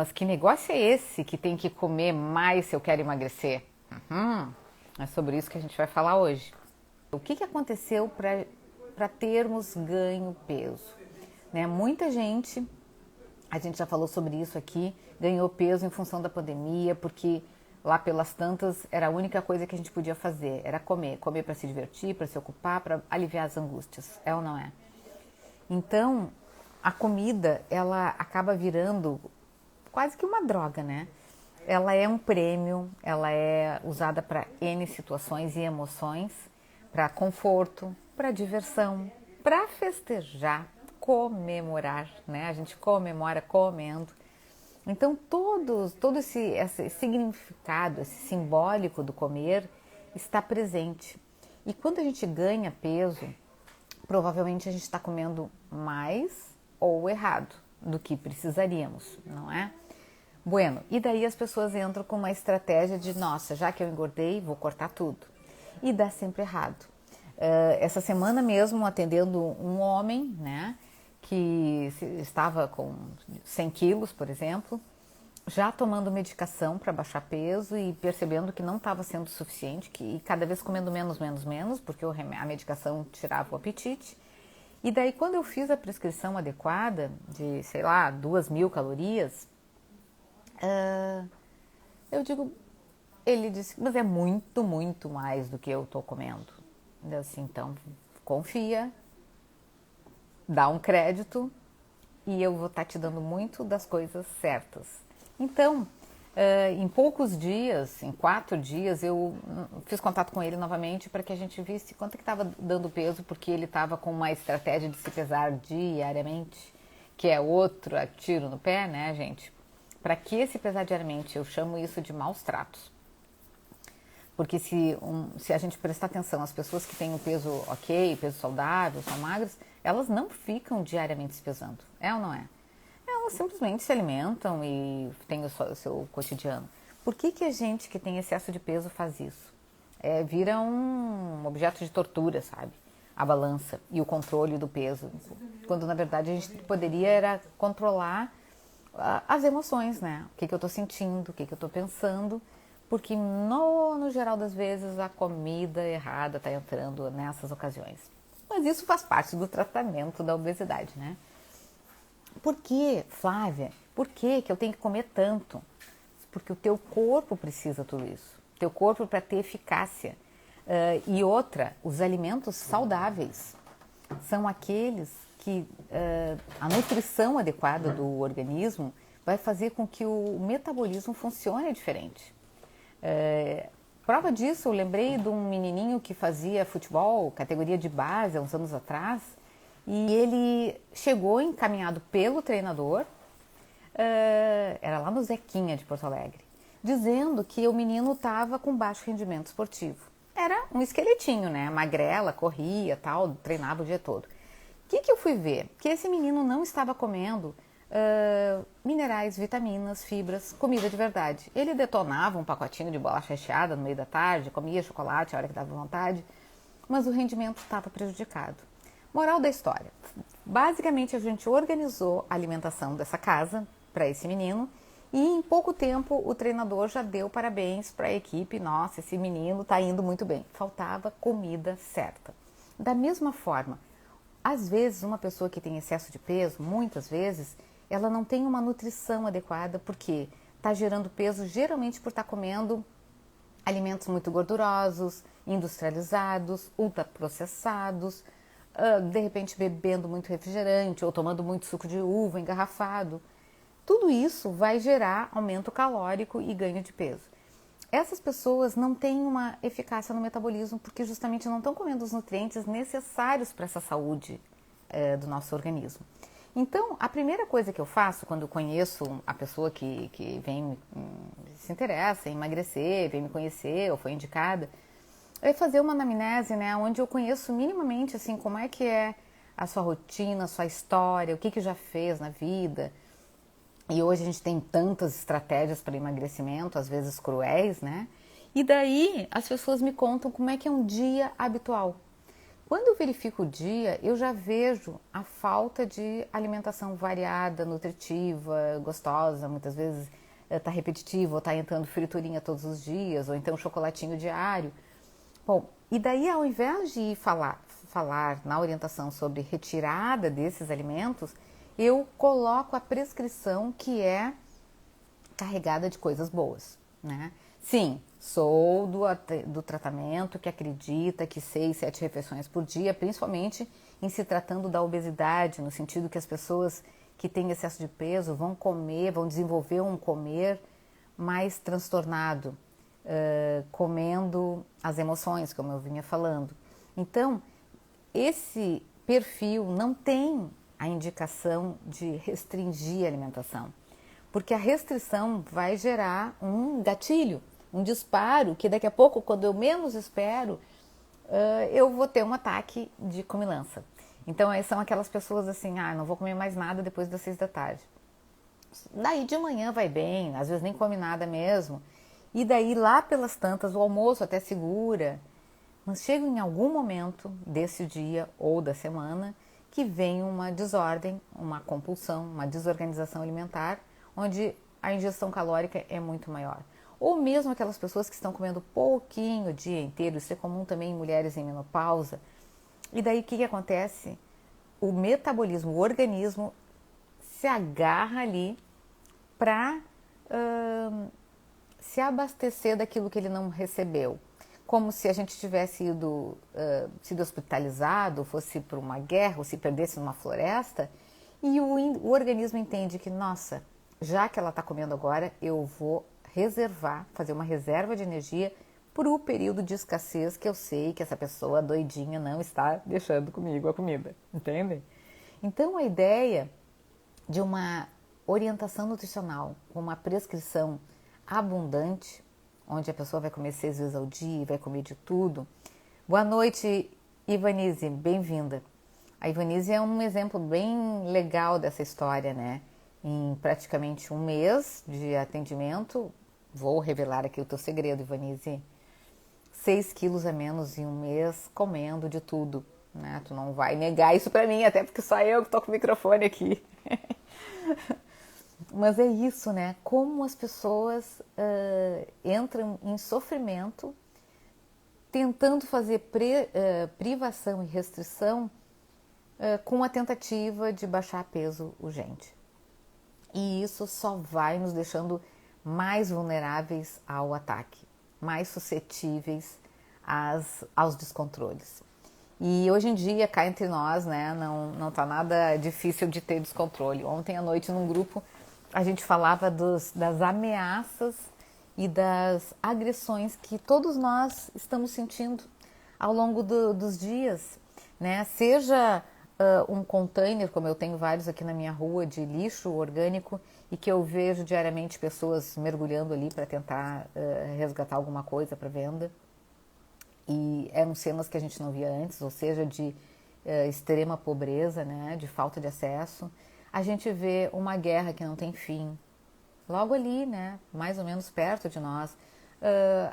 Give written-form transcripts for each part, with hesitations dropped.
Mas que negócio é esse que tem que comer mais se eu quero emagrecer? É sobre isso que a gente vai falar hoje. O que aconteceu para termos ganho peso? Né? Muita gente, a gente já falou sobre isso aqui, ganhou peso em função da pandemia, porque lá pelas tantas era a única coisa que a gente podia fazer, era comer. Comer para se divertir, para se ocupar, para aliviar as angústias, é ou não é? Então, a comida, ela acaba virando quase que uma droga, né? Ela é um prêmio, ela é usada para N situações e emoções, para conforto, para diversão, para festejar, comemorar, né? A gente comemora comendo. Então, todo esse significado, esse simbólico do comer está presente. E quando a gente ganha peso, provavelmente a gente está comendo mais ou errado do que precisaríamos, não é? Bueno, e daí as pessoas entram com uma estratégia de, nossa, já que eu engordei, vou cortar tudo. E dá sempre errado. Essa semana mesmo, atendendo um homem, né, que estava com 100 quilos, por exemplo, já tomando medicação para baixar peso e percebendo que não estava sendo suficiente, que cada vez comendo menos, porque a medicação tirava o apetite. E daí, quando eu fiz a prescrição adequada de, sei lá, 2.000 calorias, eu digo, ele disse, mas é muito mais do que eu estou comendo. Eu assim, então, confia, dá um crédito e eu vou estar te dando muito das coisas certas. Então, em poucos dias, em 4 dias, eu fiz contato com ele novamente para que a gente visse quanto que estava dando peso, porque ele estava com uma estratégia de se pesar diariamente, que é outro tiro no pé, né, gente? Para que se pesar diariamente? Eu chamo isso de maus tratos. Porque se a gente prestar atenção, as pessoas que têm o peso ok, peso saudável, são magras, elas não ficam diariamente se pesando. É ou não é? Elas simplesmente se alimentam e têm o seu cotidiano. Por que a gente que tem excesso de peso faz isso? Vira um objeto de tortura, sabe? A balança e o controle do peso. Quando na verdade a gente poderia era controlar as emoções, né? O que eu estou sentindo, o que eu estou pensando, porque no geral das vezes a comida errada está entrando nessas ocasiões. Mas isso faz parte do tratamento da obesidade, né? Por que, Flávia? Por que eu tenho que comer tanto? Porque o teu corpo precisa tudo isso. Teu corpo para ter eficácia. E outra, os alimentos saudáveis são aqueles que a nutrição adequada do organismo vai fazer com que o metabolismo funcione diferente. Prova disso, eu lembrei de um menininho que fazia futebol, categoria de base, há uns anos atrás, e ele chegou encaminhado pelo treinador, era lá no Zequinha de Porto Alegre, dizendo que o menino estava com baixo rendimento esportivo. Era um esqueletinho, né? Magrela, corria, tal, treinava o dia todo. O que eu fui ver? Que esse menino não estava comendo minerais, vitaminas, fibras, comida de verdade. Ele detonava um pacotinho de bolacha recheada no meio da tarde, comia chocolate a hora que dava vontade, mas o rendimento estava prejudicado. Moral da história. Basicamente, a gente organizou a alimentação dessa casa para esse menino e em pouco tempo o treinador já deu parabéns para a equipe. Nossa, esse menino está indo muito bem. Faltava comida certa. Da mesma forma, às vezes uma pessoa que tem excesso de peso, muitas vezes, ela não tem uma nutrição adequada porque está gerando peso geralmente por estar comendo alimentos muito gordurosos, industrializados, ultraprocessados, de repente bebendo muito refrigerante ou tomando muito suco de uva engarrafado. Tudo isso vai gerar aumento calórico e ganho de peso. Essas pessoas não têm uma eficácia no metabolismo porque justamente não estão comendo os nutrientes necessários para essa saúde do nosso organismo. Então, a primeira coisa que eu faço quando eu conheço a pessoa que vem, se interessa em emagrecer, vem me conhecer ou foi indicada, é fazer uma anamnese, né, onde eu conheço minimamente assim, como é que é a sua rotina, a sua história, o que já fez na vida. E hoje a gente tem tantas estratégias para emagrecimento, às vezes cruéis, né? E daí as pessoas me contam como é que é um dia habitual. Quando eu verifico o dia, eu já vejo a falta de alimentação variada, nutritiva, gostosa, muitas vezes está repetitivo, ou está entrando friturinha todos os dias, ou então chocolatinho diário. Bom, e daí ao invés de falar na orientação sobre retirada desses alimentos, eu coloco a prescrição que é carregada de coisas boas, né? Sim, sou do tratamento que acredita que 6, 7 refeições por dia, principalmente em se tratando da obesidade, no sentido que as pessoas que têm excesso de peso vão comer, vão desenvolver um comer mais transtornado, comendo as emoções, como eu vinha falando. Então, esse perfil não tem a indicação de restringir a alimentação, porque a restrição vai gerar um gatilho, um disparo, que daqui a pouco, quando eu menos espero, eu vou ter um ataque de comilança. Então, aí são aquelas pessoas assim, não vou comer mais nada depois das 6 da tarde. Daí de manhã vai bem, às vezes nem come nada mesmo. E daí lá pelas tantas, o almoço até segura. Mas chega em algum momento desse dia ou da semana que vem uma desordem, uma compulsão, uma desorganização alimentar, onde a ingestão calórica é muito maior. Ou mesmo aquelas pessoas que estão comendo pouquinho o dia inteiro, isso é comum também em mulheres em menopausa. E daí o que acontece? O metabolismo, o organismo se agarra ali para se abastecer daquilo que ele não recebeu. Como se a gente tivesse sido hospitalizado, fosse para uma guerra, ou se perdesse numa floresta, e o organismo entende que, nossa, já que ela está comendo agora, eu vou reservar, fazer uma reserva de energia para o período de escassez que eu sei que essa pessoa doidinha não está deixando comigo a comida, entendem? Então a ideia de uma orientação nutricional com uma prescrição abundante, onde a pessoa vai comer 6 vezes ao dia e vai comer de tudo. Boa noite, Ivanise, bem-vinda. A Ivanise é um exemplo bem legal dessa história, né? Em praticamente um mês de atendimento, vou revelar aqui o teu segredo, Ivanise, 6 quilos a menos em um mês comendo de tudo, né? Tu não vai negar isso pra mim, até porque só eu que tô com o microfone aqui. Mas é isso, né? Como as pessoas entram em sofrimento tentando fazer privação e restrição com a tentativa de baixar peso urgente. E isso só vai nos deixando mais vulneráveis ao ataque, mais suscetíveis aos descontroles. E hoje em dia, cá entre nós, né, não tá nada difícil de ter descontrole. Ontem à noite, num grupo, a gente falava das ameaças e das agressões que todos nós estamos sentindo ao longo dos dias, né? Seja um container, como eu tenho vários aqui na minha rua, de lixo orgânico, e que eu vejo diariamente pessoas mergulhando ali para tentar resgatar alguma coisa para venda. E eram cenas que a gente não via antes, ou seja, de extrema pobreza, né, de falta de acesso. A gente vê uma guerra que não tem fim, logo ali, né, mais ou menos perto de nós,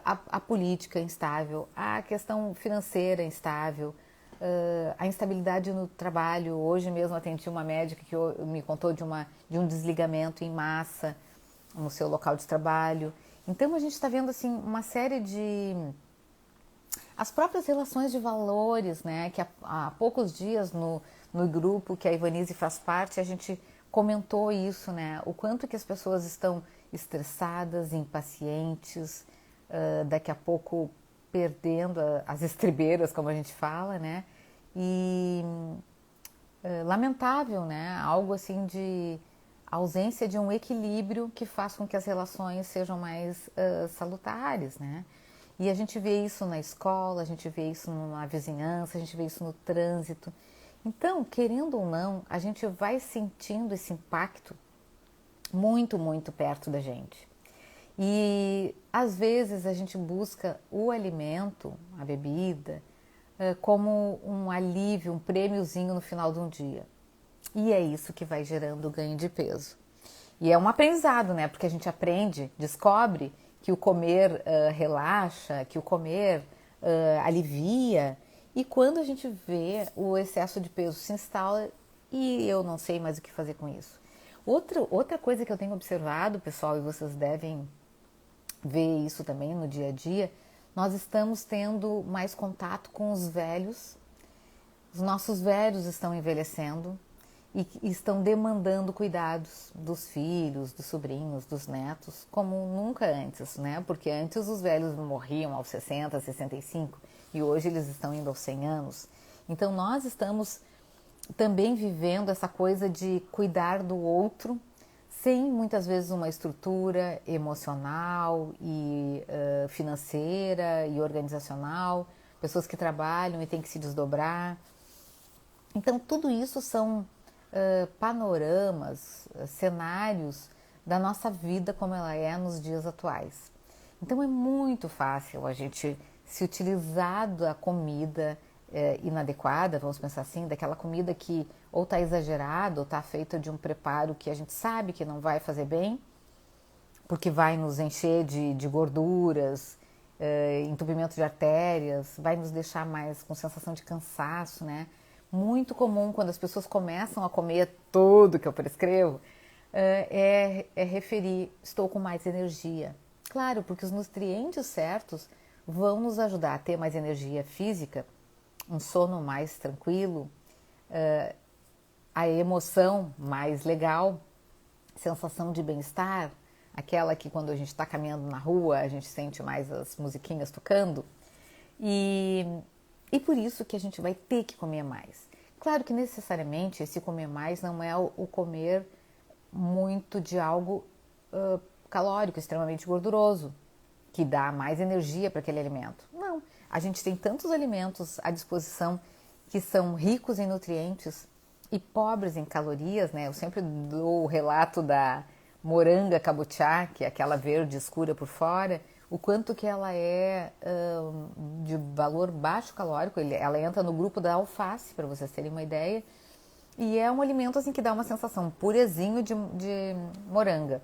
a política instável, a questão financeira instável, a instabilidade no trabalho. Hoje mesmo atendi uma médica que me contou de um desligamento em massa no seu local de trabalho. Então a gente está vendo assim uma série de... As próprias relações de valores, né, que há poucos dias no grupo que a Ivanise faz parte, a gente comentou isso, né, o quanto que as pessoas estão estressadas, impacientes, daqui a pouco perdendo as estribeiras, como a gente fala, né, e lamentável, né, algo assim de ausência de um equilíbrio que faz com que as relações sejam mais salutares, né. E a gente vê isso na escola, a gente vê isso na vizinhança, a gente vê isso no trânsito. Então, querendo ou não, a gente vai sentindo esse impacto muito, muito perto da gente. E às vezes a gente busca o alimento, a bebida, como um alívio, um prêmiozinho no final de um dia. E é isso que vai gerando o ganho de peso. E é um aprendizado, né? Porque a gente aprende, descobre que o comer relaxa, que o comer alivia, E quando a gente vê o excesso de peso se instala e eu não sei mais o que fazer com isso. Outra coisa que eu tenho observado, pessoal, e vocês devem ver isso também no dia a dia, nós estamos tendo mais contato com os velhos. Os nossos velhos estão envelhecendo e estão demandando cuidados dos filhos, dos sobrinhos, dos netos, como nunca antes, né? Porque antes os velhos morriam aos 60, 65 e hoje eles estão indo aos 100 anos. Então nós estamos também vivendo essa coisa de cuidar do outro sem muitas vezes uma estrutura emocional e financeira e organizacional, pessoas que trabalham e têm que se desdobrar. Então tudo isso são panoramas, cenários da nossa vida como ela é nos dias atuais. Então é muito fácil a gente se utilizar da comida inadequada, vamos pensar assim, daquela comida que ou está exagerada ou está feita de um preparo que a gente sabe que não vai fazer bem, porque vai nos encher de gorduras, entupimento de artérias, vai nos deixar mais com sensação de cansaço, né? Muito comum quando as pessoas começam a comer tudo que eu prescrevo, referir, estou com mais energia. Claro, porque os nutrientes certos vão nos ajudar a ter mais energia física, um sono mais tranquilo, a emoção mais legal, sensação de bem-estar, aquela que quando a gente está caminhando na rua a gente sente mais as musiquinhas tocando. E por isso que a gente vai ter que comer mais. Claro que necessariamente esse comer mais não é o comer muito de algo calórico, extremamente gorduroso, que dá mais energia para aquele alimento. Não, a gente tem tantos alimentos à disposição que são ricos em nutrientes e pobres em calorias, né? Eu sempre dou o relato da moranga kabocha, que é aquela verde escura por fora, o quanto que ela é de valor baixo calórico. Ela entra no grupo da alface, para vocês terem uma ideia, e é um alimento assim que dá uma sensação purezinho de moranga.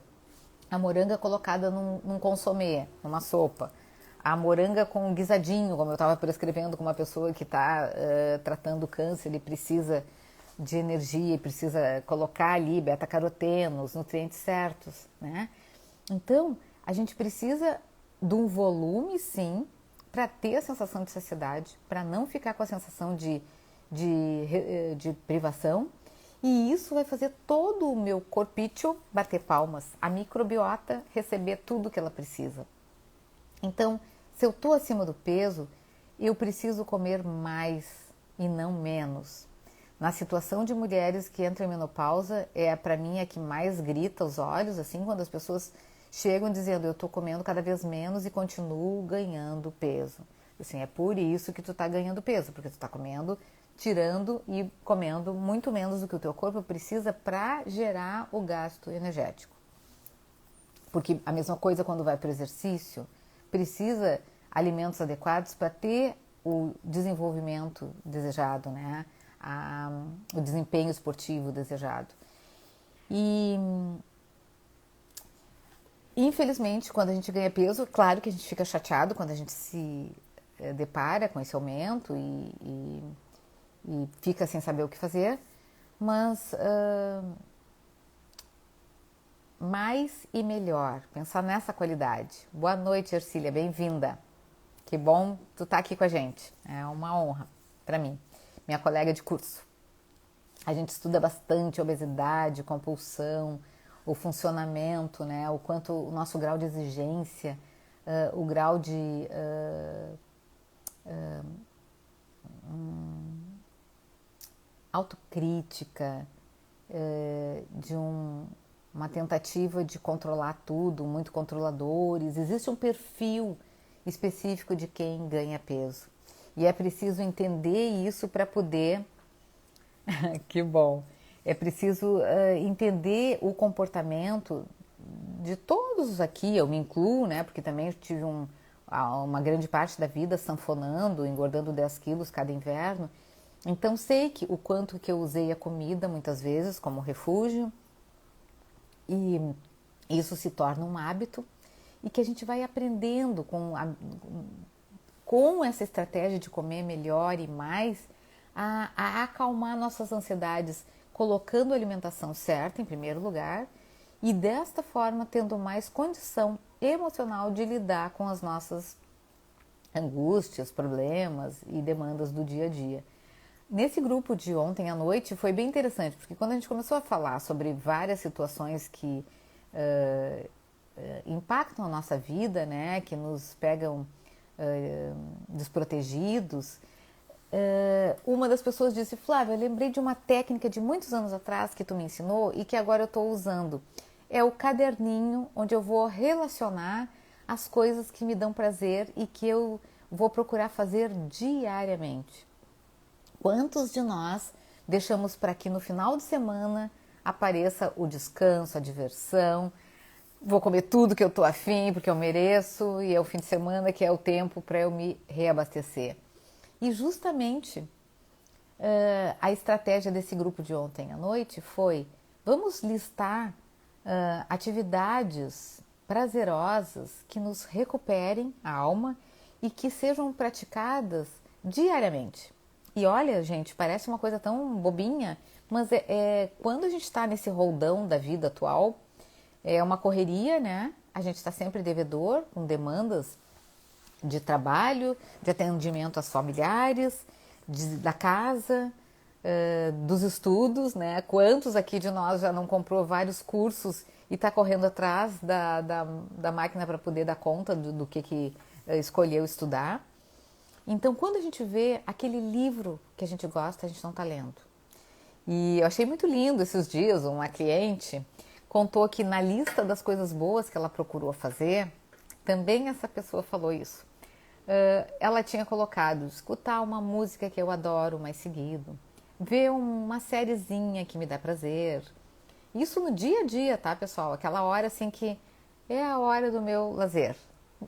A moranga colocada num consomê, numa sopa. A moranga com guisadinho, como eu estava prescrevendo com uma pessoa que está tratando câncer, ele precisa de energia, precisa colocar ali beta-caroteno, os nutrientes certos, né? Então, a gente precisa de um volume, sim, para ter a sensação de saciedade, para não ficar com a sensação de privação. E isso vai fazer todo o meu corpício bater palmas, a microbiota receber tudo que ela precisa. Então, se eu estou acima do peso, eu preciso comer mais e não menos. Na situação de mulheres que entram em menopausa, para mim a que mais grita os olhos, assim, quando as pessoas chegam dizendo eu estou comendo cada vez menos e continuo ganhando peso. Assim, é por isso que tu está ganhando peso, porque tu está comendo, tirando e comendo muito menos do que o teu corpo precisa para gerar o gasto energético. Porque a mesma coisa quando vai para o exercício, precisa alimentos adequados para ter o desenvolvimento desejado, né? O desempenho esportivo desejado. E infelizmente, quando a gente ganha peso, claro que a gente fica chateado quando a gente se depara com esse aumento e fica sem saber o que fazer, mas mais e melhor, pensar nessa qualidade. Boa noite, Ercília, bem-vinda. Que bom tu tá aqui com a gente, é uma honra para mim, minha colega de curso. A gente estuda bastante obesidade, compulsão, o funcionamento, né? O quanto o nosso grau de exigência, o grau de autocrítica, de uma tentativa de controlar tudo, muito controladores. Existe um perfil específico de quem ganha peso. E é preciso entender isso para poder... Que bom! É preciso entender o comportamento de todos aqui, eu me incluo, né? Porque também eu tive uma grande parte da vida sanfonando, engordando 10 quilos cada inverno. Então sei que o quanto que eu usei a comida muitas vezes como refúgio e isso se torna um hábito e que a gente vai aprendendo com essa estratégia de comer melhor e mais, a acalmar nossas ansiedades, colocando a alimentação certa em primeiro lugar e desta forma tendo mais condição emocional de lidar com as nossas angústias, problemas e demandas do dia a dia. Nesse grupo de ontem à noite foi bem interessante, porque quando a gente começou a falar sobre várias situações que impactam a nossa vida, né, que nos pegam desprotegidos, uma das pessoas disse: Flávia, eu lembrei de uma técnica de muitos anos atrás que tu me ensinou e que agora eu estou usando. É o caderninho onde eu vou relacionar as coisas que me dão prazer e que eu vou procurar fazer diariamente. Quantos de nós deixamos para que no final de semana apareça o descanso, a diversão, vou comer tudo que eu estou afim porque eu mereço e é o fim de semana que é o tempo para eu me reabastecer. E justamente a estratégia desse grupo de ontem à noite foi: vamos listar atividades prazerosas que nos recuperem a alma e que sejam praticadas diariamente. E olha, gente, parece uma coisa tão bobinha, mas quando a gente está nesse roldão da vida atual, é uma correria, né? A gente está sempre devedor, com demandas de trabalho, de atendimento aos familiares, da casa, dos estudos, né? Quantos aqui de nós já não comprou vários cursos e está correndo atrás da máquina para poder dar conta do que escolheu estudar? Então, quando a gente vê aquele livro que a gente gosta, a gente não está lendo. E eu achei muito lindo esses dias, uma cliente contou que na lista das coisas boas que ela procurou fazer, também essa pessoa falou isso. Ela tinha colocado escutar uma música que eu adoro mais seguido, ver uma sériezinha que me dá prazer. Isso no dia a dia, tá, pessoal? Aquela hora assim que é a hora do meu lazer.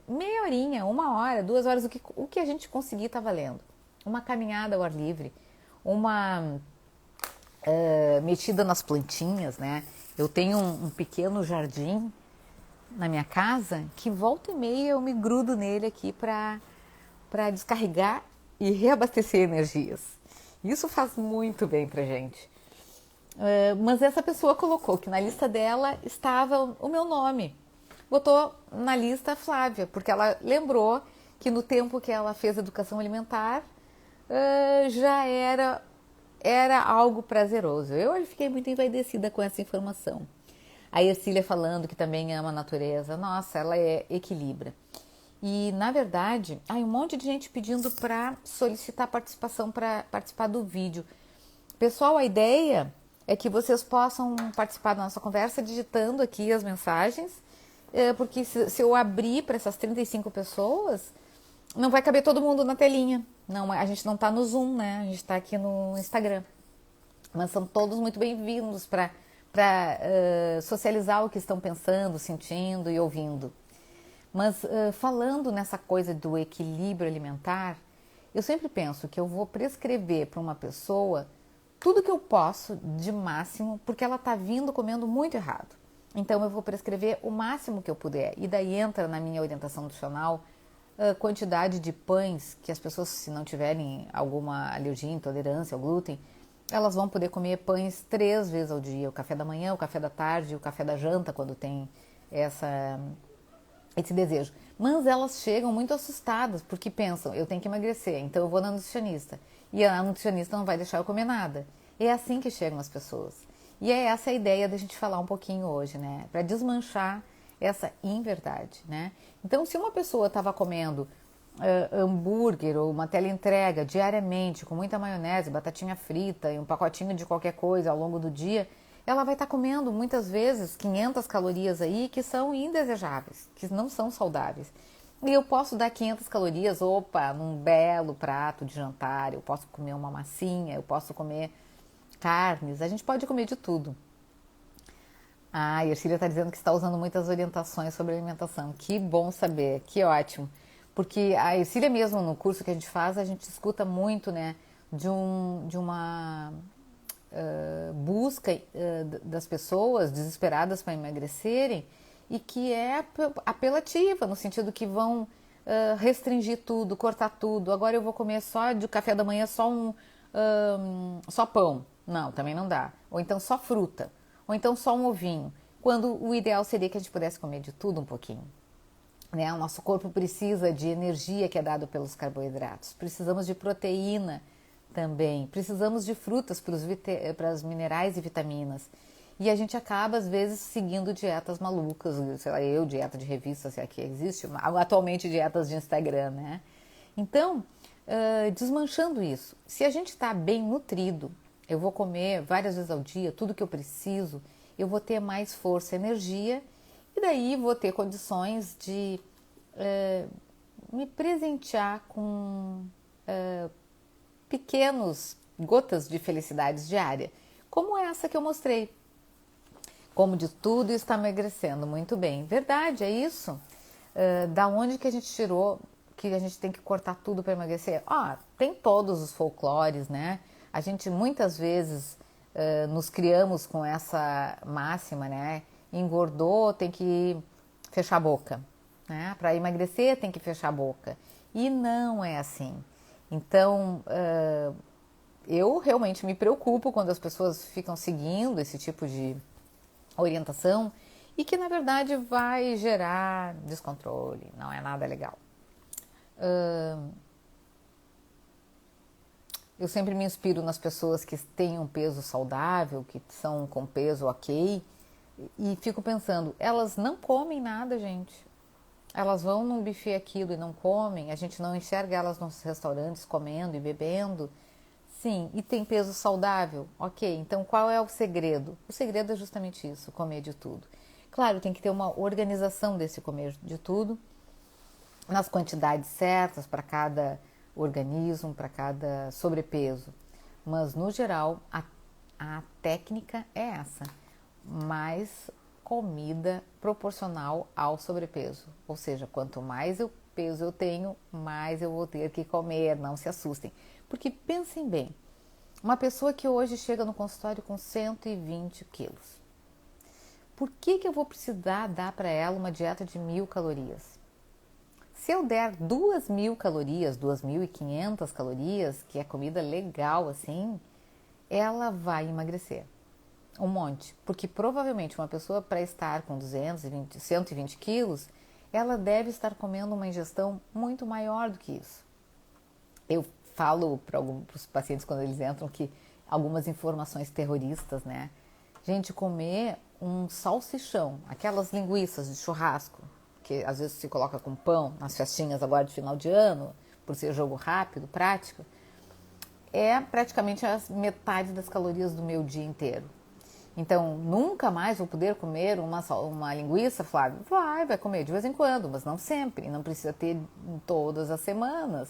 Meia horinha, 1 hora, 2 horas, o que a gente conseguir tá valendo. Uma caminhada ao ar livre, uma metida nas plantinhas, né? Eu tenho um pequeno jardim na minha casa que volta e meia eu me grudo nele aqui para descarregar e reabastecer energias. Isso faz muito bem pra gente. Mas essa pessoa colocou que na lista dela estava o meu nome. Botou na lista Flávia, porque ela lembrou que no tempo que ela fez educação alimentar já era algo prazeroso. Eu fiquei muito envaidecida com essa informação. A Ercília falando que também ama a natureza. Nossa, ela equilibra. E, na verdade, há um monte de gente pedindo para solicitar participação para participar do vídeo. Pessoal, a ideia é que vocês possam participar da nossa conversa digitando aqui as mensagens, porque se eu abrir para essas 35 pessoas, não vai caber todo mundo na telinha. Não, a gente não está no Zoom, né? A gente está aqui no Instagram. Mas são todos muito bem-vindos para socializar o que estão pensando, sentindo e ouvindo. Mas falando nessa coisa do equilíbrio alimentar, eu sempre penso que eu vou prescrever para uma pessoa tudo que eu posso de máximo, porque ela está vindo comendo muito errado. Então eu vou prescrever o máximo que eu puder. E daí entra na minha orientação nutricional a quantidade de pães que as pessoas, se não tiverem alguma alergia, intolerância ao glúten, elas vão poder comer pães 3 vezes ao dia. O café da manhã, o café da tarde, o café da janta, quando tem esse desejo. Mas elas chegam muito assustadas, porque pensam: eu tenho que emagrecer, então eu vou na nutricionista. E a nutricionista não vai deixar eu comer nada. É assim que chegam as pessoas. E é essa a ideia da gente falar um pouquinho hoje, né? Para desmanchar essa inverdade, né? Então, se uma pessoa estava comendo hambúrguer ou uma teleentrega diariamente, com muita maionese, batatinha frita e um pacotinho de qualquer coisa ao longo do dia, ela vai estar comendo muitas vezes 500 calorias aí que são indesejáveis, que não são saudáveis. E eu posso dar 500 calorias, num belo prato de jantar, eu posso comer uma massinha, eu posso comer carnes, a gente pode comer de tudo. A Ercília está dizendo que está usando muitas orientações sobre alimentação. Que bom saber, que ótimo. Porque a Ercília mesmo, no curso que a gente faz, a gente escuta muito, né, de uma busca das pessoas desesperadas para emagrecerem e que é apelativa, no sentido que vão restringir tudo, cortar tudo. Agora eu vou comer só de café da manhã só pão. Não, também não dá. Ou então só fruta. Ou então só um ovinho. Quando o ideal seria que a gente pudesse comer de tudo um pouquinho. Né? O nosso corpo precisa de energia que é dado pelos carboidratos. Precisamos de proteína também. Precisamos de frutas para os minerais e vitaminas. E a gente acaba, às vezes, seguindo dietas malucas, sei lá, dieta de revista, se aqui existe, atualmente dietas de Instagram, né? Então, desmanchando isso, se a gente está bem nutrido, eu vou comer várias vezes ao dia, tudo que eu preciso, eu vou ter mais força, energia, e daí vou ter condições de me presentear com pequenos gotas de felicidade diária, como essa que eu mostrei. Como de tudo está emagrecendo, muito bem. Verdade, é isso. Da onde que a gente tirou que a gente tem que cortar tudo para emagrecer? Tem todos os folclores, né? A gente muitas vezes nos criamos com essa máxima, né? Engordou, tem que fechar a boca, né? Para emagrecer tem que fechar a boca. E não é assim. Então, eu realmente me preocupo quando as pessoas ficam seguindo esse tipo de orientação e que na verdade vai gerar descontrole, não é nada legal. Eu sempre me inspiro nas pessoas que têm um peso saudável, que são com peso ok, e fico pensando, elas não comem nada, gente. Elas vão num buffet aquilo e não comem, a gente não enxerga elas nos restaurantes comendo e bebendo. Sim, e tem peso saudável? Ok, então qual é o segredo? O segredo é justamente isso, comer de tudo. Claro, tem que ter uma organização desse comer de tudo, nas quantidades certas para cada organismo, para cada sobrepeso. Mas, no geral, a técnica é essa, mais comida proporcional ao sobrepeso. Ou seja, quanto mais peso eu tenho, mais eu vou ter que comer, não se assustem. Porque pensem bem, uma pessoa que hoje chega no consultório com 120 quilos, por que eu vou precisar dar para ela uma dieta de 1.000 calorias? Se eu der 2.000 calorias, 2.500 calorias, que é comida legal assim, ela vai emagrecer um monte. Porque provavelmente uma pessoa para estar com 120 quilos, ela deve estar comendo uma ingestão muito maior do que isso. Eu falo para os pacientes quando eles entram que algumas informações terroristas, né? Gente, comer um salsichão, aquelas linguiças de churrasco, que às vezes se coloca com pão nas festinhas agora de final de ano, por ser jogo rápido, prático, é praticamente a metade das calorias do meu dia inteiro. Então, nunca mais vou poder comer uma linguiça, Flávio? Vai comer de vez em quando, mas não sempre, não precisa ter todas as semanas.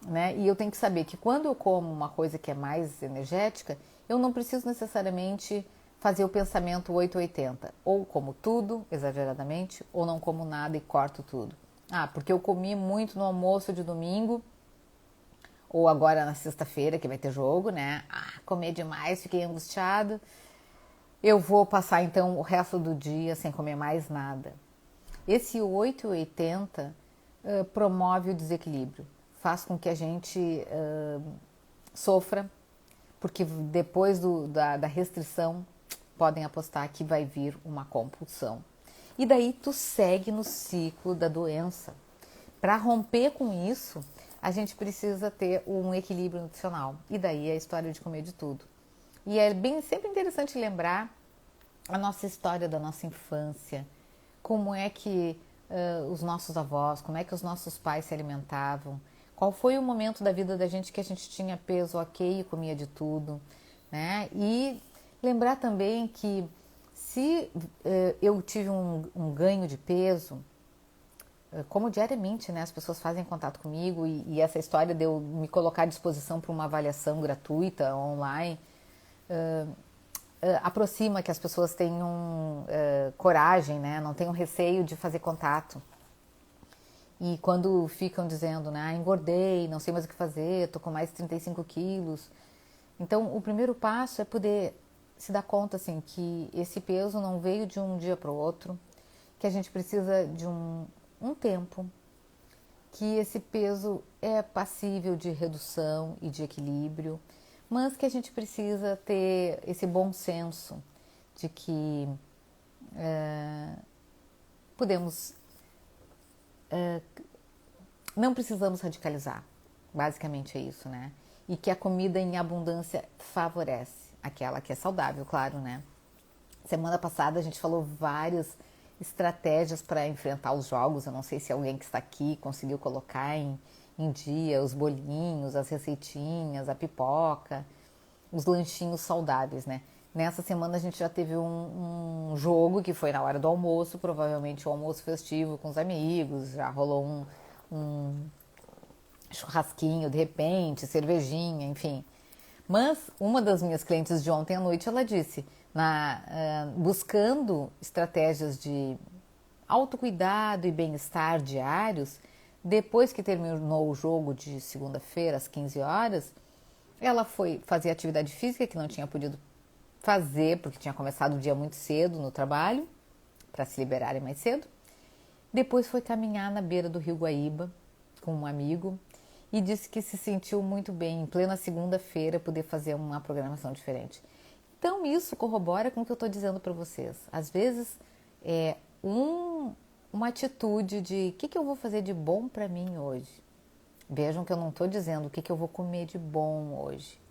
Né? E eu tenho que saber que quando eu como uma coisa que é mais energética, eu não preciso necessariamente fazer o pensamento 880. Ou como tudo, exageradamente, ou não como nada e corto tudo. Porque eu comi muito no almoço de domingo, ou agora na sexta-feira, que vai ter jogo, né? Comer demais, fiquei angustiado. Eu vou passar então o resto do dia sem comer mais nada. Esse 880 promove o desequilíbrio. Faz com que a gente sofra, porque depois da restrição podem apostar que vai vir uma compulsão. E daí tu segue no ciclo da doença. Para romper com isso, a gente precisa ter um equilíbrio nutricional. E daí é a história de comer de tudo. E é sempre interessante lembrar a nossa história da nossa infância, como é que os nossos avós, como é que os nossos pais se alimentavam, qual foi o momento da vida da gente que a gente tinha peso ok e comia de tudo, né? E lembrar também que se eu tive um ganho de peso, como diariamente, né, as pessoas fazem contato comigo e essa história de eu me colocar à disposição para uma avaliação gratuita online, aproxima que as pessoas tenham coragem, né, não tenham receio de fazer contato. E quando ficam dizendo, né, engordei, não sei mais o que fazer, tô com mais de 35 quilos. Então, o primeiro passo é poder se dar conta, assim, que esse peso não veio de um dia para o outro, que a gente precisa de um tempo, que esse peso é passível de redução e de equilíbrio, mas que a gente precisa ter esse bom senso de que podemos, não precisamos radicalizar, basicamente é isso, né? E que a comida em abundância favorece, aquela que é saudável, claro, né? Semana passada a gente falou várias estratégias para enfrentar os jogos. Eu não sei se alguém que está aqui conseguiu colocar em dia os bolinhos, as receitinhas, a pipoca, os lanchinhos saudáveis, né? Nessa semana a gente já teve um jogo que foi na hora do almoço, provavelmente o almoço festivo com os amigos, já rolou um churrasquinho de repente, cervejinha, enfim. Mas uma das minhas clientes de ontem à noite, ela disse, buscando estratégias de autocuidado e bem-estar diários, depois que terminou o jogo de segunda-feira, às 15 horas, ela foi fazer atividade física, que não tinha podido fazer, porque tinha começado o dia muito cedo no trabalho, para se liberarem mais cedo. Depois foi caminhar na beira do Rio Guaíba com um amigo e disse que se sentiu muito bem em plena segunda-feira poder fazer uma programação diferente. Então isso corrobora com o que eu estou dizendo para vocês. Às vezes é uma atitude de o que eu vou fazer de bom para mim hoje. Vejam que eu não estou dizendo o que eu vou comer de bom hoje.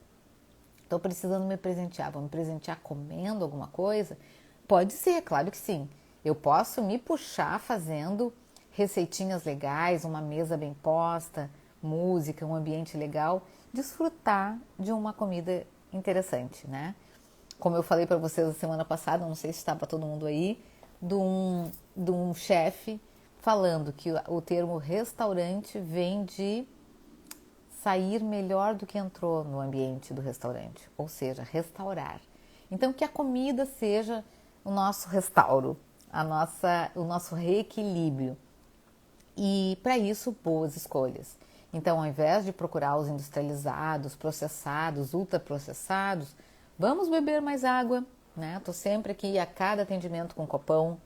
Estou precisando me presentear, vou me presentear comendo alguma coisa? Pode ser, claro que sim. Eu posso me puxar fazendo receitinhas legais, uma mesa bem posta, música, um ambiente legal, desfrutar de uma comida interessante, né? Como eu falei para vocês a semana passada, não sei se estava todo mundo aí, de um chefe falando que o termo restaurante vem de sair melhor do que entrou no ambiente do restaurante, ou seja, restaurar. Então que a comida seja o nosso restauro, o nosso reequilíbrio. E para isso, boas escolhas. Então, ao invés de procurar os industrializados, processados, ultraprocessados, vamos beber mais água, né? Estou sempre aqui a cada atendimento com um copão,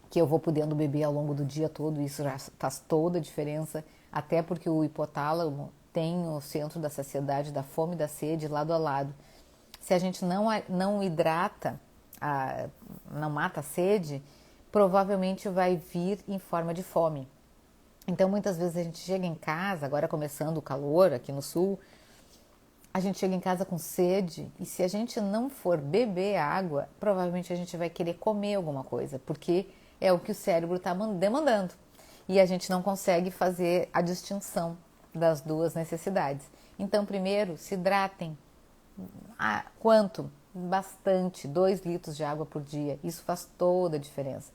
que eu vou podendo beber ao longo do dia todo, isso já faz toda a diferença, até porque o hipotálamo tem o centro da saciedade, da fome e da sede lado a lado. Se a gente não hidrata, não mata a sede, provavelmente vai vir em forma de fome. Então, muitas vezes a gente chega em casa, agora começando o calor aqui no sul, a gente chega em casa com sede e se a gente não for beber água, provavelmente a gente vai querer comer alguma coisa, porque é o que o cérebro está demandando. E a gente não consegue fazer a distinção das duas necessidades. Então, primeiro, se hidratem. Quanto? Bastante, 2 litros de água por dia. Isso faz toda a diferença.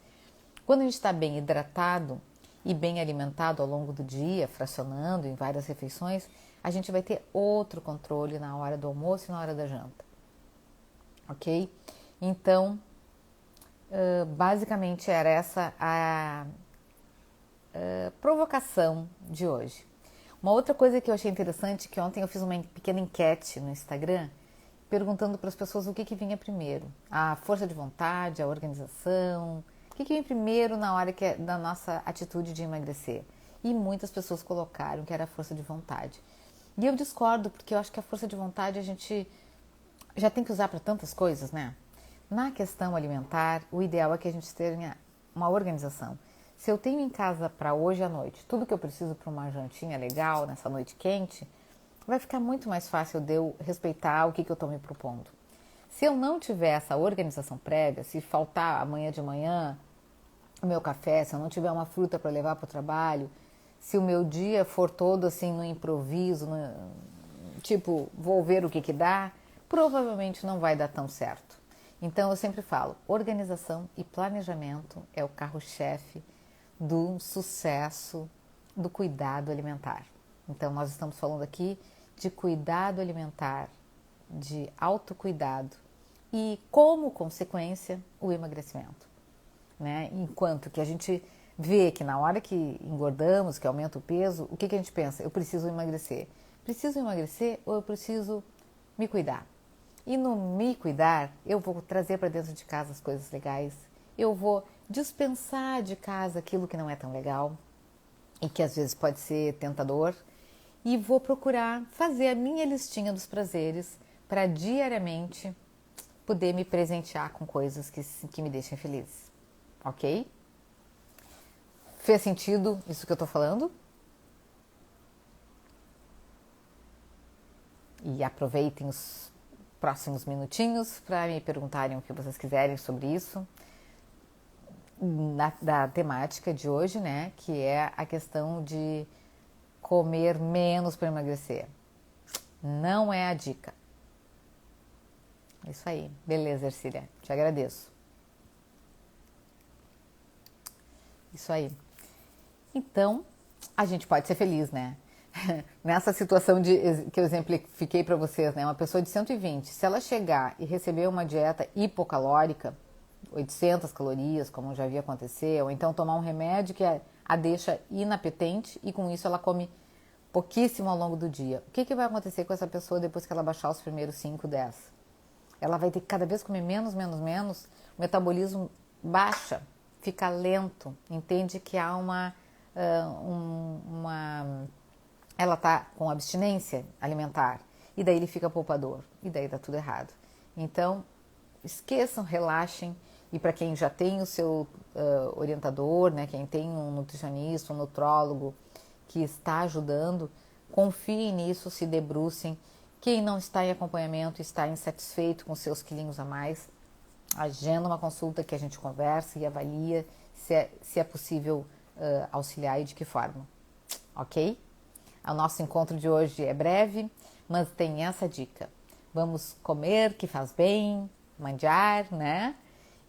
Quando a gente está bem hidratado e bem alimentado ao longo do dia, fracionando em várias refeições, a gente vai ter outro controle na hora do almoço e na hora da janta. Ok? Então, basicamente era essa a provocação de hoje. Uma outra coisa que eu achei interessante, que ontem eu fiz uma pequena enquete no Instagram, perguntando para as pessoas o que vinha primeiro. A força de vontade, a organização, o que vem primeiro na hora da nossa atitude de emagrecer. E muitas pessoas colocaram que era a força de vontade. E eu discordo, porque eu acho que a força de vontade a gente já tem que usar para tantas coisas, né? Na questão alimentar, o ideal é que a gente tenha uma organização. Se eu tenho em casa para hoje à noite tudo que eu preciso para uma jantinha legal, nessa noite quente, vai ficar muito mais fácil de eu respeitar o que eu estou me propondo. Se eu não tiver essa organização prévia, se faltar amanhã de manhã o meu café, se eu não tiver uma fruta para levar para o trabalho, se o meu dia for todo assim no improviso, tipo, vou ver o que dá, provavelmente não vai dar tão certo. Então eu sempre falo, organização e planejamento é o carro-chefe do sucesso do cuidado alimentar. Então nós estamos falando aqui de cuidado alimentar, de autocuidado e como consequência o emagrecimento, né? Enquanto que a gente vê que na hora que engordamos, que aumenta o peso, o que a gente pensa? Eu preciso emagrecer. Preciso emagrecer ou eu preciso me cuidar? E no me cuidar, eu vou trazer para dentro de casa as coisas legais, eu vou dispensar de casa aquilo que não é tão legal e que às vezes pode ser tentador, e vou procurar fazer a minha listinha dos prazeres para diariamente poder me presentear com coisas que me deixem feliz, ok? Fez sentido isso que eu tô falando? E aproveitem os próximos minutinhos para me perguntarem o que vocês quiserem sobre isso, da temática de hoje, né? Que é a questão de comer menos para emagrecer. Não é a dica. Isso aí. Beleza, Ercília. Te agradeço. Isso aí. Então, a gente pode ser feliz, né? Nessa situação que eu exemplifiquei para vocês, né? Uma pessoa de 120, se ela chegar e receber uma dieta hipocalórica, 800 calorias, como já havia acontecer, ou então tomar um remédio que a deixa inapetente e com isso ela come pouquíssimo ao longo do dia. O que vai acontecer com essa pessoa depois que ela baixar os primeiros 5, 10? Ela vai ter que cada vez comer menos, o metabolismo baixa, fica lento, entende que há ela está com abstinência alimentar, e daí ele fica poupador, e daí dá tudo errado. Então, esqueçam, relaxem, e para quem já tem o seu orientador, né, quem tem um nutricionista, um nutrólogo que está ajudando, confiem nisso, se debrucem. Quem não está em acompanhamento, está insatisfeito com seus quilinhos a mais, agenda uma consulta que a gente conversa e avalia se é possível auxiliar e de que forma, ok? O nosso encontro de hoje é breve, mas tem essa dica. Vamos comer, que faz bem, manjar, né?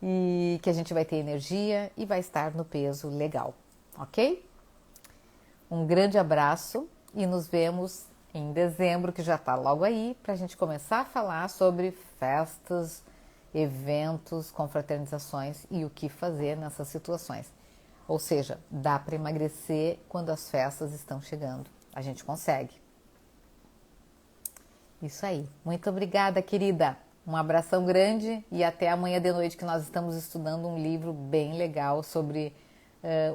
E que a gente vai ter energia e vai estar no peso legal, ok? Um grande abraço e nos vemos em dezembro, que já está logo aí, para a gente começar a falar sobre festas, eventos, confraternizações e o que fazer nessas situações. Ou seja, dá para emagrecer quando as festas estão chegando. A gente consegue. Isso aí. Muito obrigada, querida. Um abração grande e até amanhã de noite, que nós estamos estudando um livro bem legal sobre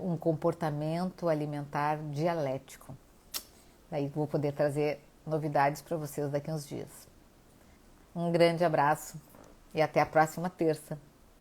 um comportamento alimentar dialético. Daí vou poder trazer novidades para vocês daqui a uns dias. Um grande abraço e até a próxima terça.